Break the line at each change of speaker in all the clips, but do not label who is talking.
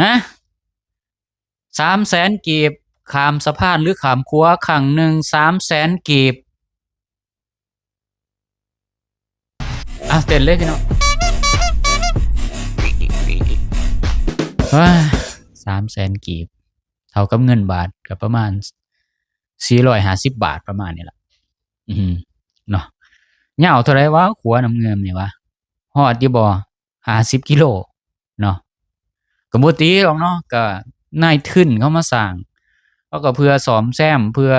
นะ300,000 กีบขามสะพานหรือขามขัวครั้งหนึ่ง300,000 กีบเต้นเลยพี่น้อง300,000 กีบเท่ากับเงินบาทกับประมาณ450 บาทประมาณนี้แหละเนาะยาวเท่าไรวะขัวน้ำเงิมนี่วะฮอดอยู่บ่50 กิโลเนาะก็บ่ตีหรอกเนาะก็นายทุนเขามาสร้างเขาก็เพื่อซ่อมแซมเพื่อ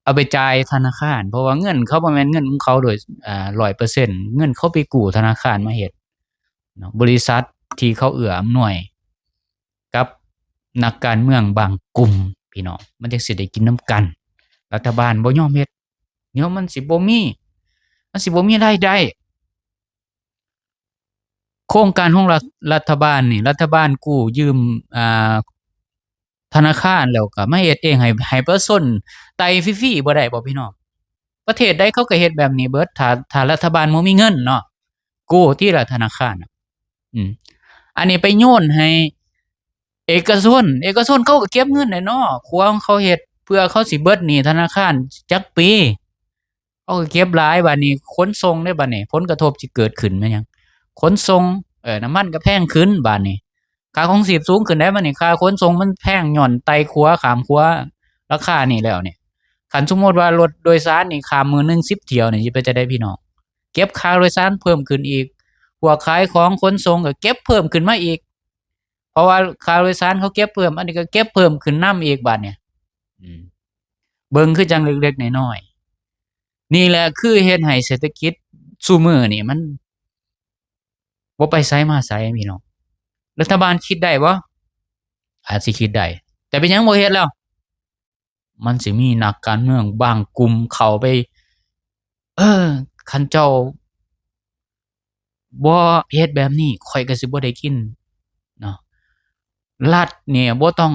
เอาไปจ่ายธนาคารเพราะว่าเงินเขาบ่แม่นเงินของเขาโดย100%เงินเขาไปกู้ธนาคารมาเฮ็ดเนาะบริษัทที่เขาเอื้ออำนวยกับนักการเมืองบางกลุ่มพี่น้องมันจังสิได้กินนำกันรัฐบาลบ่ยอมเฮ็ดเดี๋ยวมันสิบ่มีรายได้โครงการของรัฐบาลนี่รัฐบาลกู้ยืมธนาคารแล้วก็มาเฮ็ดเองให้ประชาชนไต่ฟรีๆบ่ได้บ่พี่น้องประเทศใดเขาก็เฮ็ดแบบนี้เบิดถ้ารัฐบาลบ่มีเงินเนาะกู้ที่ละธนาคารน่ะอืมอันนี้ไปโยนให้เอกชนเขาก็เก็บเงินได้เนาะครัวของเขาเฮ็ดเพื่อเขาสิเบิดหนี้ธนาคารจักปีเขาก็เก็บหลายบัดนี้ขนส่งเด้บัดนี้ผลกระทบสิเกิดขึ้นแม่นหยังขนส่งน้ำมันก็แพงขึ้นบัดนี้ค่าของชีพสูงขึ้นได้บัดนี้ค่าขนส่งมันแพงญ้อนไต่ครัวข้ามครัวราคานี่แล้วนี่คันสมมุติว่ารถโดยสารนี่ข้ามมื้อหนึ่ง10 เที่ยวนี่สิเป็นจั่งใดพี่น้องเก็บค่าโดยสารเพิ่มขึ้นอีกพวกขายของขนส่งก็เก็บเพิ่มขึ้นมาอีกเพราะว่าค่าโดยสารเขาเก็บเพิ่มอันนี้ก็เก็บเพิ่มขึ้นนำอีกบัดนี้เบิ่งคือจั่งเล็กๆน้อยๆนี่แหละคือเฮ็ดให้เศรษฐกิจซุมื้อนี่มันบ่ไปไสมาไสพี่น้องรัฐบาลคิดได้บ่อาจสิคิดได้แต่เป็นหยังบ่เฮ็ดแล้วมันสิมีนักการเมืองบางกลุ่มเข้าไปเออคันเจ้าบ่เฮ็ดแบบนี้ข้อยก็สิบ่ได้กินเนาะรัฐเนี่ยบ่ต้อง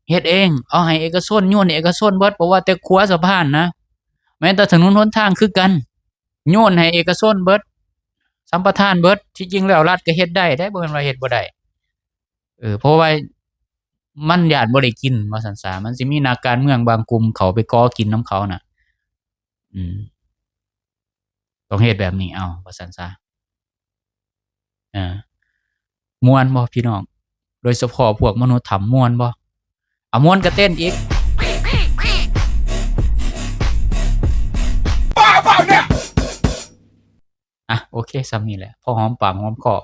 เฮ็ดเองเอาให้เอกชนโยนให้เอกชนเบิดบ่ว่าแต่ครัวสะพานนะแม้แต่ถนนหนทางคือกันโยนให้เอกชนเบิดสัมปทานเบิดที่จริงแล้วรัฐก็เฮ็ดได้เดะบ่แม่นว่าเฮ็ดบ่ได้เพราะว่ามันย้านบ่ได้กินว่าซั่นซะมันสิมีนักการเมืองบางกลุ่มเข้าไปก่อกินนำเขาน่ะอืมต้องเฮ็ดแบบนี้เอาว่าซั่นซะเออม่วนบ่พี่น้องโดยเฉพาะพวกมนุษย์ถ้ำม่วนบ่ม่วนก็เต้นอีกโอเคส่ำนี้แหละพอหอมปากหอมคอ